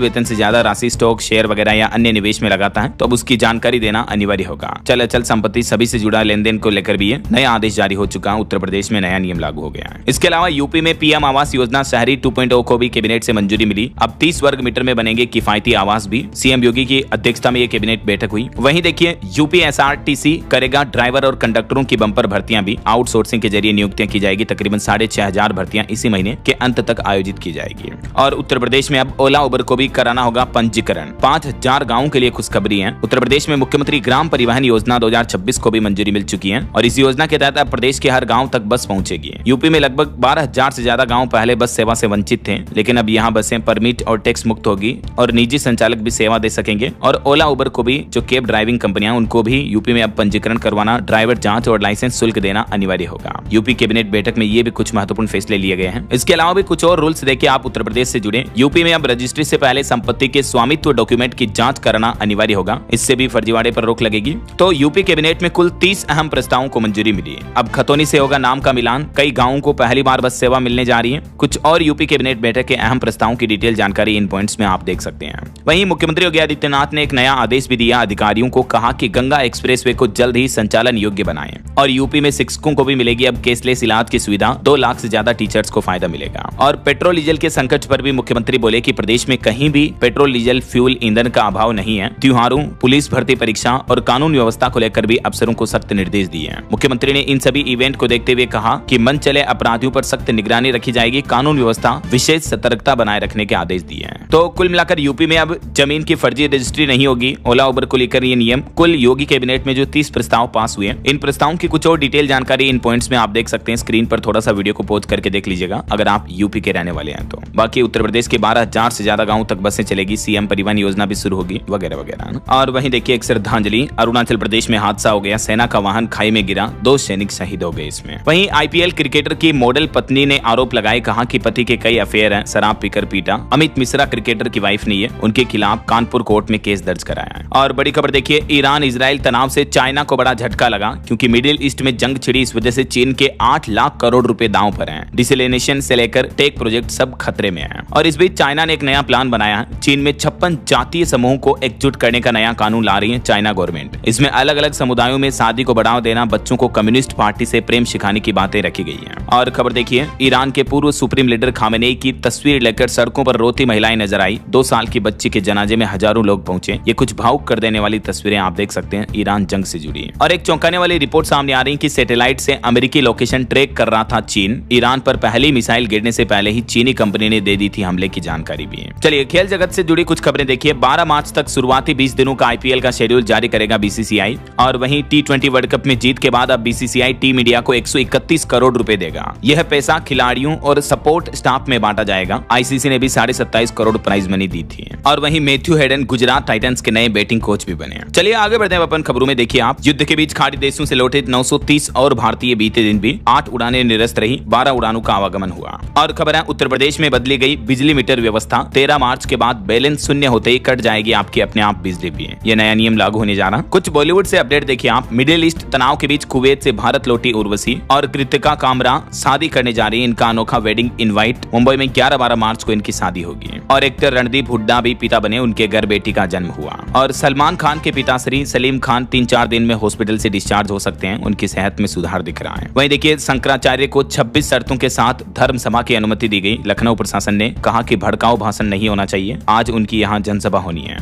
वेतन से ज्यादा राशि स्टॉक, शेयर वगैरह या अन्य निवेश में लगाता है तो अब उसकी जानकारी देना अनिवार्य होगा। चल अचल संपत्ति सभी से जुड़ा लेन देन को लेकर भी नया आदेश जारी हो चुका है। उत्तर प्रदेश में नया नियम लागू हो गया है। इसके अलावा यूपी में पीएम आवास योजना शहरी 2.0 को भी कैबिनेट से मंजूरी मिली। अब 30 वर्ग मीटर में बनेंगे किफायती आवास भी। सीएम योगी की अध्यक्षता में ये कैबिनेट बैठक हुई। वहीं देखिए यूपी एसआरटीसी करेगा ड्राइवर और कंडक्टरों की बंपर भर्तियां भी, आउटसोर्सिंग के जरिए नियुक्तियां की जाएगी। तकरीबन 6,500 भर्तियां इसी महीने के अंत तक आयोजित की जाएगी। और उत्तर प्रदेश में अब ओला उबर को भी कराना होगा पंजीकरण। 5,000 गाँव के लिए खुशखबरी है। उत्तर प्रदेश में मुख्यमंत्री ग्राम परिवहन योजना 2026 को भी मंजूरी मिल चुकी है और इस योजना के तहत अब प्रदेश के हर गांव तक बस पहुंचेगी। यूपी में लगभग 12,000 से ज्यादा गांव पहले बस सेवा से वंचित थे, लेकिन अब यहां बसें परमिट और टैक्स मुक्त होगी और निजी संचालक भी सेवा दे सकेंगे। और ओला उबर को भी, जो कैब ड्राइविंग कंपनियां, उनको भी यूपी में अब पंजीकरण करवाना, ड्राइवर जांच और लाइसेंस शुल्क देना अनिवार्य होगा। यूपी कैबिनेट बैठक में ये भी कुछ महत्वपूर्ण फैसले लिए गए हैं। इसके अलावा भी कुछ और रूल्स देखिए आप उत्तर प्रदेश से जुड़े। यूपी में अब रजिस्ट्री से पहले संपत्ति के स्वामित्व डॉक्यूमेंट की जांच कराना अनिवार्य होगा, इससे भी फर्जीवाड़े पर रोक लगेगी। तो यूपी कैबिनेट में कुल 30 अहम प्रस्तावों को मंजूरी मिली। अब खतौनी से होगा नाम का मिलान, कई गांवों को पहली बार बस सेवा मिलने जा रही है। कुछ और यूपी कैबिनेट बैठक के अहम प्रस्तावों की डिटेल जानकारी इन पॉइंट्स में आप देख सकते हैं। वहीं मुख्यमंत्री योगी आदित्यनाथ ने एक नया आदेश भी दिया, अधिकारियों को कहा कि गंगा एक्सप्रेसवे को जल्द ही संचालन योग्य बनाएं। और यूपी में शिक्षकों को भी मिलेगी अब केसलेस इलाज की सुविधा, 2 लाख से ज्यादा टीचर्स को फायदा मिलेगा। और पेट्रोल डीजल के संकट पर भी मुख्यमंत्री बोले कि प्रदेश में कहीं भी पेट्रोल डीजल फ्यूल ईंधन का अभाव नहीं है। त्योहारों, पुलिस भर्ती परीक्षा और कानून व्यवस्था को लेकर भी अफसरों को सख्त निर्देश दिए हैं। मुख्यमंत्री ने इन सभी इवेंट को देखते हुए कहा कि मन चले अपराधियों पर सख्त निगरानी रखी जाएगी, कानून व्यवस्था विशेष सतर्कता बनाए रखने के आदेश दिए हैं। तो कुल मिलाकर यूपी में अब जमीन की फर्जी रजिस्ट्री नहीं होगी। ओला उबर को लेकर ये नियम, कुल योगी कैबिनेट में जो 30 प्रस्ताव पास हुए, इन प्रस्तावों की कुछ और डिटेल जानकारी इन पॉइंट्स में आप देख सकते हैं। स्क्रीन पर थोड़ा सा वीडियो को पॉज करके देख लीजिएगा अगर आप यूपी के रहने वाले हैं तो। बाकी उत्तर प्रदेश के 12,000 से ज्यादा गाँव तक बसें चलेगी, सीएम परिवहन योजना भी शुरू होगी वगैरह वगैरह। और वहीं देखिए एक श्रद्धांजलि, अरुणाचल प्रदेश में हादसा हो गया, सेना का वाहन खाई में गिरा, 2 सैनिक शहीद हो गए इसमें। वहीं आईपीएल क्रिकेटर की मॉडल पत्नी ने आरोप लगाए, कहा कि पति के कई अफेयर हैं, शराब पीकर पीटा। अमित मिश्रा क्रिकेटर की वाइफ नहीं है, उनके खिलाफ कानपुर कोर्ट में केस दर्ज कराया है। और बड़ी खबर देखिए, ईरान इजराइल तनाव से चाइना को बड़ा झटका लगा, क्योंकि मिडिल ईस्ट में जंग छिड़ी। इस वजह से चीन के 8 लाख करोड़ रुपए दांव पर हैं। डिसलिनेशन से लेकर टेक प्रोजेक्ट सब खतरे में है। और इस बीच चाइना ने एक नया प्लान बनाया है। चीन में 56 जातीय समूह को एकजुट करने का नया कानून ला रही है चाइना गवर्नमेंट। इसमें अलग अलग समुदायों में शादी को बढ़ावा देना, बच्चों को कम्युनिस्ट पार्टी से प्रेम सिखाने की बातें रखी गई हैं। और खबर देखिए, ईरान के पूर्व सुप्रीम लीडर खामेनेई की तस्वीर लेकर सड़कों पर रोती महिलाएं नजर आई। 2 साल की बच्ची के जनाजे में हजारों लोग पहुंचे। ये कुछ भावुक कर देने वाली तस्वीरें आप देख सकते हैं ईरान जंग से जुड़ी। और एक चौंकाने वाली रिपोर्ट सामने आ रही है कि सैटेलाइट से अमेरिकी लोकेशन ट्रैक कर रहा था चीन। ईरान पर पहली मिसाइल गिरने से पहले ही चीनी कंपनी ने दे दी थी हमले की जानकारी भी है। चलिए खेल जगत से जुड़ी कुछ खबरें देखिए। 12 मार्च तक शुरुआती 20 दिनों का आईपीएल का शेड्यूल जारी करेगा बीसीसीआई। और वहीं T20 वर्ल्ड कप में जीत के बाद अब बीसीसीआई टीम इंडिया को 131 करोड़ रुपए देगा। यह पैसा खिलाड़ियों और सपोर्ट स्टाफ में बांटा जाएगा। आईसीसी ने भी 27.5 करोड़ प्राइज मनी दी थी। और वहीं मैथ्यू हेडन गुजरात टाइटंस के नए बैटिंग कोच भी बने। चलिए आगे बढ़ते हैं अपन खबरों में। देखिए आप, युद्ध के बीच खाड़ी देशों से लौटे 930 और भारतीय बीते दिन भी 8 उड़ानें निरस्त रही, 12 उड़ानों का आवागमन हुआ। और खबर है, उत्तर प्रदेश में बदली गई बिजली मीटर व्यवस्था। 13 मार्च के बाद बैलेंस शून्य होते ही कट जाएगी आपकी अपने आप बिजली भी। ये नया नियम लागू होने जा रहा। कुछ बॉलीवुड से अपडेट देखिए आप। मिडिल ईस्ट तनाव के बीच कुवैत से भारत लौटी उर्वशी और कृतिका कामरा शादी करने जा रही है। इनका अनोखा वेडिंग इनवाइट। मुंबई में 11-12 मार्च को इनकी शादी होगी। और एक्टर रणदीप हुड्डा भी पिता बने, उनके घर बेटी का जन्म हुआ। और सलमान खान के पिताश्री सलीम खान 3-4 दिन में हॉस्पिटल से डिस्चार्ज हो सकते हैं, उनकी सेहत में सुधार दिख रहा है। वहीं देखिए, शंकराचार्य को 26 शर्तों के साथ धर्म सभा की अनुमति दी गई। लखनऊ प्रशासन ने कहा कि भड़काऊ भाषण नहीं होना चाहिए। आज उनकी यहाँ जनसभा होनी है।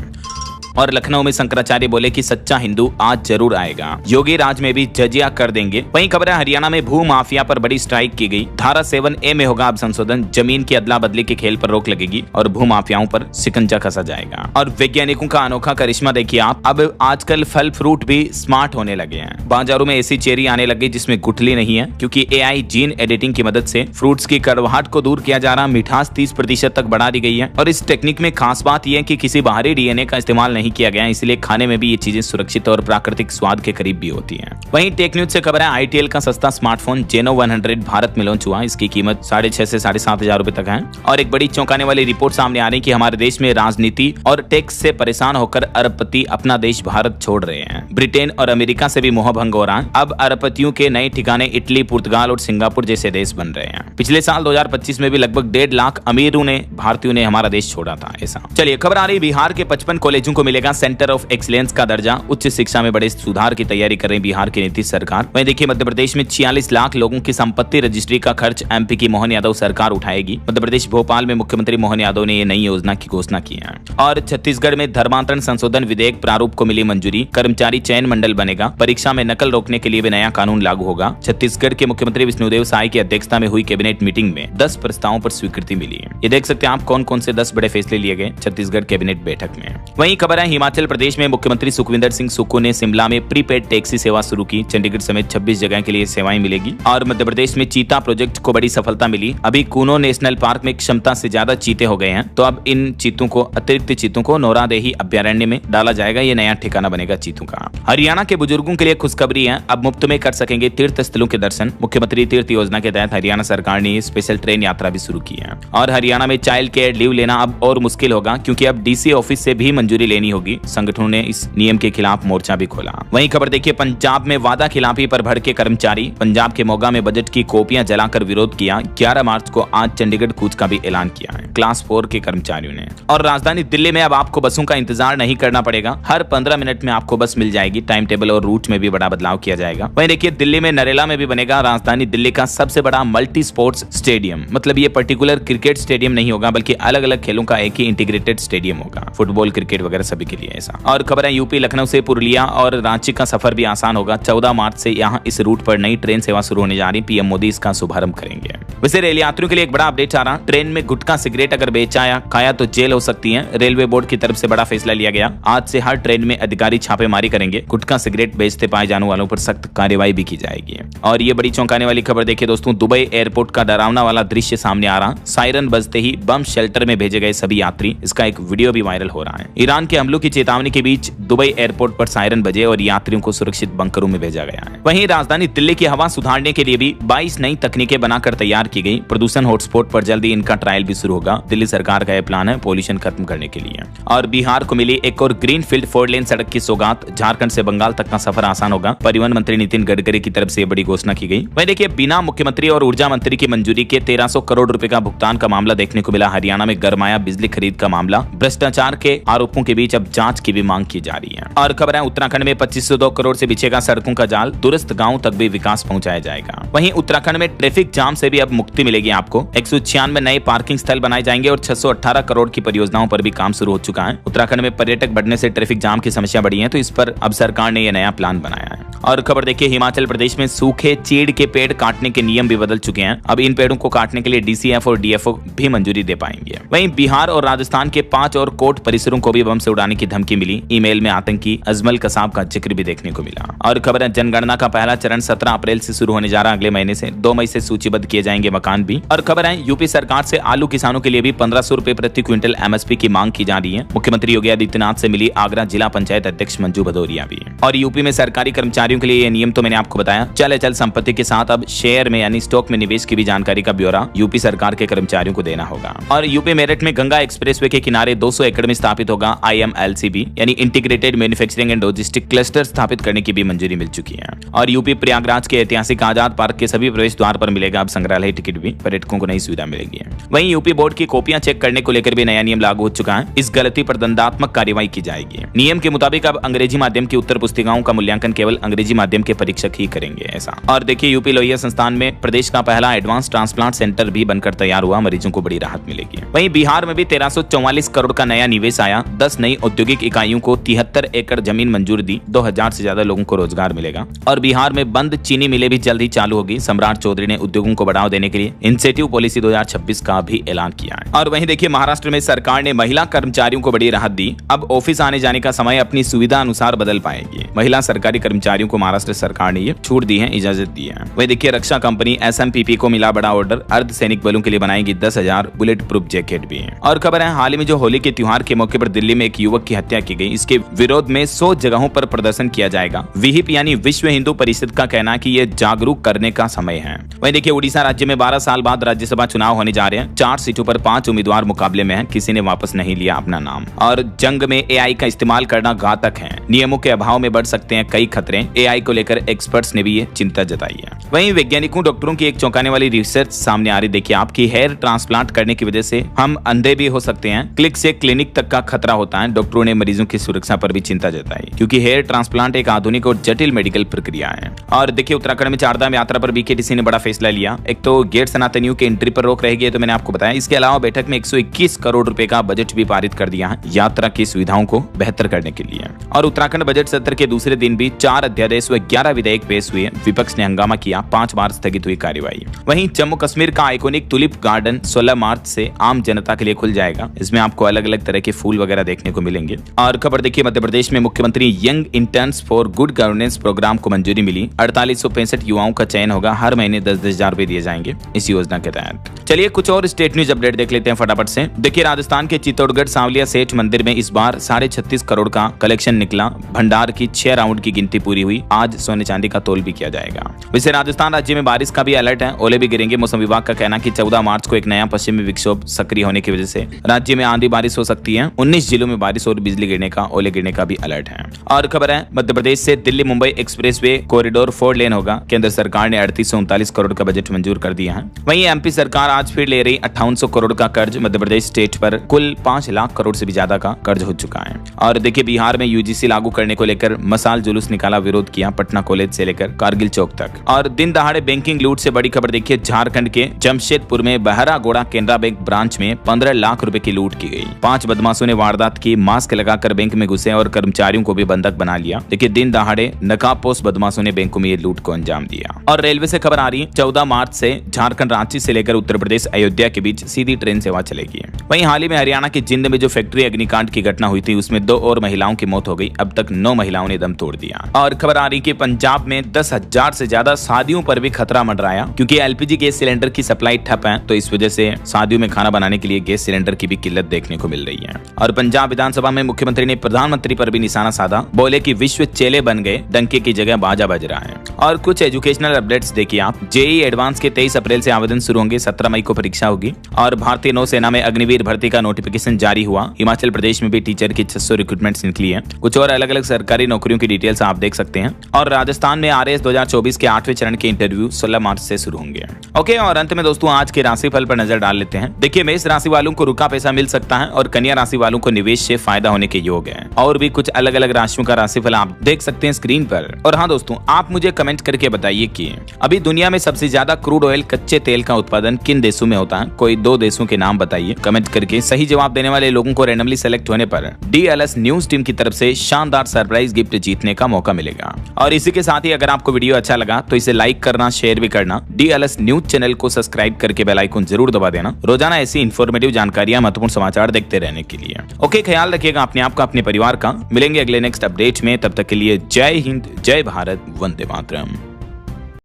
और लखनऊ में शंकराचार्य बोले कि सच्चा हिंदू आज जरूर आएगा, योगी राज में भी जजिया कर देंगे। वहीं खबर है हरियाणा में भू माफिया पर बड़ी स्ट्राइक की गई। धारा 7A में होगा अब संशोधन, जमीन की अदला बदली के खेल पर रोक लगेगी और भू माफियाओं पर शिकंजा कसा जाएगा। और वैज्ञानिकों का अनोखा करिश्मा देखिए आप, अब आजकल फल फ्रूट भी स्मार्ट होने लगे हैं। बाजारों में ऐसी चेरी आने लगी जिसमें गुठली नहीं है, क्योंकि AI जीन एडिटिंग की मदद से फ्रूट्स की कड़वाहट को दूर किया जा रहा, मिठास 30% तक बढ़ा दी गई है। और इस टेक्निक में खास बात यह है कि किसी बाहरी DNA का इस्तेमाल नहीं किया गया, इसलिए खाने में भी ये चीजें सुरक्षित और प्राकृतिक स्वाद के करीब भी होती हैं। वहीं टेक न्यूज से खबर है ITL का सस्ता स्मार्टफोन Geno 100 भारत में लॉन्च हुआ। इसकी कीमत 6,500 से 7,500 रुपए तक है। और एक बड़ी चौंकाने वाली रिपोर्ट सामने आ रही कि हमारे देश में राजनीति और टैक्स से परेशान होकर अरबपति अपना देश भारत छोड़ रहे हैं। ब्रिटेन और अमेरिका से भी मोहभंग हो रहा है। अब अरबपतियों के नए ठिकाने इटली, पुर्तगाल और सिंगापुर जैसे देश बन रहे हैं। पिछले साल 2025 में भी लगभग 1.5 लाख अमीरों ने, भारतीयों ने हमारा देश छोड़ा था। ऐसा चलिए खबर आ रही, बिहार के 55 कॉलेजों को मिलेगा सेंटर ऑफ एक्सीलेंस का दर्जा। उच्च शिक्षा में बड़े सुधार की तैयारी कर रही बिहार की नीतीश सरकार। वहीं देखिए मध्य प्रदेश में 46 लाख लोगों की संपत्ति रजिस्ट्री का खर्च MP की मोहन यादव सरकार उठाएगी। मध्य प्रदेश भोपाल में मुख्यमंत्री मोहन यादव ने ये नई योजना की घोषणा की है। और छत्तीसगढ़ में धर्मांतरण संशोधन विधेयक प्रारूप को मिली मंजूरी। कर्मचारी चयन मंडल बनेगा। परीक्षा में नकल रोकने के लिए भी नया कानून लागू होगा। छत्तीसगढ़ के मुख्यमंत्री विष्णुदेव साय की अध्यक्षता में हुई कैबिनेट मीटिंग में 10 प्रस्तावों पर स्वीकृति मिली है। ये देख सकते हैं आप कौन कौन से 10 बड़े फैसले लिए गए छत्तीसगढ़ कैबिनेट बैठक में। वहीं खबर है हिमाचल प्रदेश में मुख्यमंत्री सुखविंदर सिंह सुक्खू ने शिमला में प्रीपेड टैक्सी सेवा शुरू की। चंडीगढ़ समेत 26 जगह के लिए सेवाएं मिलेगी। और मध्य प्रदेश में चीता प्रोजेक्ट को बड़ी सफलता मिली। अभी कूनो नेशनल पार्क में क्षमता से ज्यादा चीते हो गए हैं, तो अब इन चीतों को, अतिरिक्त चीतों को नौरादेही अभ्यारण्य में डाला जाएगा। ये नया ठिकाना बनेगा चीतों का। हरियाणा के बुजुर्गों के लिए खुशखबरी है, अब मुफ्त में कर सकेंगे तीर्थ स्थलों के दर्शन। मुख्यमंत्री तीर्थ योजना के तहत हरियाणा सरकार ने स्पेशल ट्रेन यात्रा भी शुरू की है। और हरियाणा में चाइल्ड केयर लीव लेना अब और मुश्किल होगा, क्योंकि अब DC ऑफिस से भी मंजूरी लेनी होगी। संगठनों ने इस नियम के खिलाफ मोर्चा भी खोला। वहीं खबर देखिए, पंजाब में वादा खिलाफी पर भड़के कर्मचारी। पंजाब के मोगा में बजट की कॉपियां जलाकर विरोध किया। 11 मार्च को आज चंडीगढ़ कूच का भी ऐलान किया है क्लास 4 के कर्मचारियों ने। और राजधानी दिल्ली में अब आपको बसों का इंतजार नहीं करना पड़ेगा। हर 15 मिनट में आपको बस मिल जाएगी। टाइम टेबल और रूट में भी बड़ा बदलाव किया जाएगा। वहीं देखिए दिल्ली में नरेला में भी बनेगा राजधानी दिल्ली का सबसे बड़ा मल्टी स्पोर्ट्स स्टेडियम। मतलब ये पर्टिकुलर क्रिकेट स्टेडियम नहीं होगा, बल्कि अलग अलग खेलों का एक ही इंटीग्रेटेड स्टेडियम होगा, फुटबॉल, क्रिकेट वगैरह सभी के लिए ऐसा। और खबर है यूपी लखनऊ से पुरुलिया और रांची का सफर भी आसान होगा। 14 मार्च से यहाँ इस रूट पर नई ट्रेन सेवा शुरू होने जा रही। PM मोदी इसका शुभारंभ करेंगे। वैसे रेल यात्रियों के लिए एक बड़ा अपडेट आ रहा, ट्रेन में गुटखा सिगरेट अगर बेचा या खाया तो जेल हो सकती है। रेलवे बोर्ड की तरफ से बड़ा फैसला लिया गया। आज से हर ट्रेन में अधिकारी छापेमारी करेंगे। गुटखा सिगरेट बेचते पाए जाने वालों पर सख्त कार्रवाई भी की जाएगी। और ये बड़ी चौंकाने वाली खबर देखिए दोस्तों, दुबई एयरपोर्ट का डरावना वाला दृश्य सामने आ रहा। सायरन बजते ही बम शेल्टर में भेजे गए सभी यात्री, इसका एक वीडियो भी वायरल हो रहा है। ईरान के हमलों की चेतावनी के बीच दुबई एयरपोर्ट पर सायरन बजे और यात्रियों को सुरक्षित बंकरों में भेजा गया है। वहीं राजधानी दिल्ली की हवा सुधारने के लिए भी 22 नई तकनीकें बनाकर तैयार की गई। प्रदूषण हॉटस्पॉट पर जल्दी इनका ट्रायल भी शुरू होगा। दिल्ली सरकार का यह प्लान है पोल्यूशन खत्म करने के लिए। और बिहार को मिली एक और ग्रीन फील्ड 4 लेन सड़क की सौगात। झारखंड से बंगाल तक का सफर आसान होगा। परिवहन मंत्री नितिन गडकरी की तरफ से बड़ी घोषणा की गई। वहीं देखिए बिना मुख्यमंत्री और ऊर्जा मंत्री की मंजूरी के 1300 करोड़ रुपए का भुगतान का मामला देखने को मिला। हरियाणा में गरमाया बिजली खरीद का मामला। भ्रष्टाचार के आरोपों के बीच अब जांच की भी मांग की जा रही है। और खबर है उत्तराखंड में 2502 करोड़ से बिछेगा सड़कों का जाल। दूरस्थ गांव तक भी विकास पहुंचाया जाएगा। वहीं उत्तराखंड में ट्रैफिक जाम से भी अब मुक्ति मिलेगी आपको। 196 नए पार्किंग स्थल बनाए जाएंगे और 618 करोड़ की परियोजनाओं पर भी काम शुरू हो चुका है। उत्तराखंड में पर्यटक बढ़ने से ट्रैफिक जाम की समस्या बढ़ी है, तो इस पर अब सरकार ने यह नया प्लान बनाया है। और खबर देखिए हिमाचल प्रदेश में सूखे चीड़ के पेड़ काटने के नियम भी बदल चुके हैं। अब इन पेड़ों को काटने के लिए DCF और DFO भी मंजूरी दे पाएंगे। वहीं बिहार और राजस्थान के 5 और कोर्ट परिसरों को भी बम से उड़ाने की धमकी मिली। ईमेल में आतंकी अजमल कसाब का जिक्र भी देखने को मिला। और खबर है जनगणना का पहला चरण 17 अप्रैल से शुरू होने जा रहा। अगले महीने से 2 मई से सूचीबद्ध किए जाएंगे मकान भी। और खबर है यूपी सरकार से आलू किसानों के लिए भी 1500 रुपए प्रति क्विंटल MSP की मांग की जा रही है। मुख्यमंत्री योगी आदित्यनाथ से मिली आगरा जिला पंचायत अध्यक्ष मंजू भदौरिया भी। और यूपी में सरकारी कर्मचारियों के लिए यह नियम तो मैंने आपको बताया। चल अचल संपत्ति के साथ अब शेयर में यानी स्टॉक में निवेश की भी जानकारी का ब्यौरा यूपी सरकार के कर्मचारियों को देना होगा। और यूपी मेरठ में गंगा एक्सप्रेसवे के किनारे 200 एकड़ में स्थापित होगा IMLCB यानी integrated manufacturing and logistic cluster स्थापित करने की भी मंजूरी मिल चुकी है। और यूपी प्रयागराज के ऐतिहासिक आजाद पार्क के सभी प्रवेश द्वार पर मिलेगा अब संग्रहालय टिकट भी। पर्यटकों को नई सुविधा मिलेगी। वहीं यूपी बोर्ड की कॉपियां चेक करने को लेकर भी नया नियम लागू हो चुका है। इस गलती पर दंडात्मक कार्रवाई की जाएगी। नियम के मुताबिक अब अंग्रेजी माध्यम की उत्तर पुस्तिकाओं का मूल्यांकन केवल अंग्रेजी अंग्रेजी माध्यम के परीक्षक ही करेंगे ऐसा। और देखिए यूपी लोहिया संस्थान में प्रदेश का पहला एडवांस ट्रांसप्लांट सेंटर भी बनकर तैयार हुआ, मरीजों को बड़ी राहत मिलेगी। वहीं बिहार में भी 1344 करोड़ का नया निवेश आया, 10 नई औद्योगिक इकाइयों को 73 एकड़ जमीन मंजूर दी, 2000 से ज्यादा लोगों को रोजगार मिलेगा। और बिहार में बंद चीनी मिलें भी जल्द ही चालू होगी। सम्राट चौधरी ने उद्योगों को बढ़ावा देने के लिए इंसेंटिव पॉलिसी 2026 का भी ऐलान किया है। और वहीं देखिए महाराष्ट्र में सरकार ने महिला कर्मचारियों को बड़ी राहत दी, अब ऑफिस आने जाने का समय अपनी सुविधा अनुसार बदल पाएगी। महिला सरकारी कर्मचारियों को महाराष्ट्र सरकार ने ये छूट दी है, इजाजत दी है। वही देखिए रक्षा कंपनी SMPP को मिला बड़ा ऑर्डर, अर्धसैनिक बलों के लिए बनाएगी 10,000 बुलेट प्रूफ जैकेट भी है। और खबर है हाल ही में जो होली के त्योहार के मौके पर दिल्ली में एक युवक की हत्या की गई, इसके विरोध में 100 जगहों पर प्रदर्शन किया जाएगा। विहिप यानी विश्व हिंदू परिषद का कहना है कि ये जागरूक करने का समय है। वहीं देखिए उड़ीसा राज्य में 12 साल बाद राज्यसभा चुनाव होने जा रहे हैं। 4 सीटों पर 5 उम्मीदवार मुकाबले में हैं, किसी ने वापस नहीं लिया अपना नाम। और जंग में AI का इस्तेमाल करना घातक है, नियमों के अभाव में बढ़ सकते हैं कई खतरे, AI को लेकर एक्सपर्ट्स ने भी ये चिंता जताई है। वहीं वैज्ञानिकों डॉक्टरों की एक चौंकाने वाली रिसर्च सामने आ रही। देखिए आपकी हेयर ट्रांसप्लांट करने की वजह से हम अंधे भी हो सकते हैं, क्लिक से क्लिनिक तक का खतरा होता है। डॉक्टरों ने मरीजों की सुरक्षा पर भी चिंता जताई, क्योंकि हेयर ट्रांसप्लांट एक आधुनिक और जटिल मेडिकल प्रक्रिया है। और देखिए उत्तराखंड में 4 धाम यात्रा पर BKTC ने बड़ा फैसला लिया। एक तो गेट सनातनियों के एंट्री पर रोक रहेगी, तो मैंने आपको बताया। इसके अलावा बैठक में 121 करोड़ रुपए का बजट भी पारित कर दिया है यात्रा की सुविधाओं को बेहतर करने के लिए। और उत्तराखंड बजट सत्र के दूसरे दिन भी 4 अध्यादेश व 11 विधेयक पेश हुए। विपक्ष ने हंगामा किया, 5 बार स्थगित हुई कार्यवाही। वहीं जम्मू कश्मीर का आइकॉनिक टुलिप गार्डन 16 मार्च से आम जनता के लिए खुल जाएगा। इसमें आपको अलग अलग तरह के फूल वगैरह देखने को मिलेंगे। और खबर देखिए मध्य प्रदेश में मुख्यमंत्री young interns for good governance programme को मंजूरी मिली। 4865 युवाओं का चयन होगा, हर महीने 10,000 रुपए दिए जाएंगे इस योजना के तहत। चलिए कुछ और स्टेट न्यूज अपडेट देख लेते हैं फटाफट से। देखिए राजस्थान के चित्तौड़गढ़ सांवलिया सेठ मंदिर में इस बार 36.5 करोड़ का कलेक्शन निकला। भंडार की 6 राउंड की गिनती पूरी हुई। आज सोने चांदी का तोल भी किया जाएगा। वैसे राजस्थान राज्य में बारिश का भी अलर्ट है, ओले भी गिरेंगे। मौसम विभाग का कहना कि 14 मार्च को एक नया पश्चिमी विक्षोभ सक्रिय होने की वजह से राज्य में आंधी बारिश हो सकती है। 19 जिलों में बारिश और बिजली गिरने का, ओले गिरने का भी अलर्ट है। और खबर है मध्य प्रदेश से दिल्ली मुंबई एक्सप्रेसवे कॉरिडोर 4 लेन होगा। केंद्र सरकार ने 3839 करोड़ का बजट मंजूर कर दिया है। वहीं MP सरकार आज फिर ले रही 5800 करोड़ का कर्ज। मध्य प्रदेश स्टेट पर कुल 5 लाख करोड़ से भी ज्यादा का कर्ज हो चुका है। और देखिए बिहार में UGC लागू करने को लेकर मसाल जुलूस निकाला, विरोध किया पटना कॉलेज से लेकर कारगिल चौक तक। और दिन दहाड़े बैंकिंग लूट से बड़ी खबर देखिए झारखंड के जमशेदपुर में बहरागोड़ा केनरा बैंक ब्रांच में 15 लाख रुपए की लूट की गई। 5 बदमाशों ने वारदात की, मास्क लगाकर बैंक में घुसे और कर्मचारियों को भी बंधक बना लिया। देखिए दिन दहाड़े नकाबपोश बदमाशों ने बैंकों में ये लूट को अंजाम दिया। और रेलवे से खबर आ रही है 14 मार्च से झारखंड रांची से लेकर उत्तर प्रदेश अयोध्या के बीच सीधी ट्रेन सेवा चलेगी। वहीं हाल ही में हरियाणा के जिंद में जो फैक्ट्री अग्निकांड की घटना हुई थी उसमें 2 और महिलाओं की मौत हो गई। अब तक 9 महिलाओं ने दम तोड़ दिया। और खबर आ रही कि पंजाब में 10,000 से ज्यादा शादियों पर भी खतरा मंडराया, क्योंकि LPG गैस सिलेंडर की सप्लाई ठप है, तो इस वजह से शादियों में खाना बनाने के लिए गैस सिलेंडर की भी किल्लत देखने को मिल रही है। और पंजाब विधानसभा में मुख्यमंत्री ने प्रधानमंत्री पर भी निशाना साधा, बोले कि विश्व चेले बन गए, डंके की जगह बाजा बज रहा है। और कुछ एजुकेशनल अपडेट्स देखिए आप। JEE एडवांस के 23 अप्रैल से आवेदन शुरू होंगे, 17 मई को परीक्षा होगी। और भारतीय नौसेना में अग्निवीर भर्ती का नोटिफिकेशन जारी हुआ। हिमाचल प्रदेश में भी टीचर की 600 रिक्रूटमेंट्स निकली है। कुछ और अलग अलग सरकारी नौकरियों की डिटेल्स आप देख सकते हैं। और राजस्थान में RAS 2024 के 8वें चरण के इंटरव्यू 16 मार्च से शुरू होंगे। ओके, और अंत में दोस्तों आज के राशिफल पर नजर डाल लेते हैं। देखिए मेष राशि वालों को रुका पैसा मिल सकता है और कन्या राशि वालों को निवेश से फायदा होने के योग है। और भी कुछ अलग अलग राशियों का राशिफल आप देख सकते हैं स्क्रीन पर। और हाँ दोस्तों, आप मुझे कमेंट करके बताइए कि अभी दुनिया में सबसे ज्यादा क्रूड ऑयल कच्चे तेल का उत्पादन किन देशों में होता है। कोई 2 देशों के नाम बताइए कमेंट करके। सही जवाब देने वाले लोगों को रैंडमली सेलेक्ट होने पर DLS न्यूज टीम की तरफ से शानदार सरप्राइज गिफ्ट जीतने का मौका मिलेगा। और इसी के साथ ही अगर आपको वीडियो अच्छा लगा तो इसे लाइक करना, शेयर भी करना। DLS न्यूज चैनल को सब्सक्राइब करके बेल आइकन जरूर दबा देना, रोजाना ऐसी इन्फॉर्मेटिव जानकारियां, महत्वपूर्ण समाचार देखते रहने के लिए। ओके, ख्याल रखिएगा अपने आप का, अपने परिवार का। मिलेंगे अगले नेक्स्ट अपडेट में, तब तक के लिए जय हिंद, जय भारत, वंदे मातरम।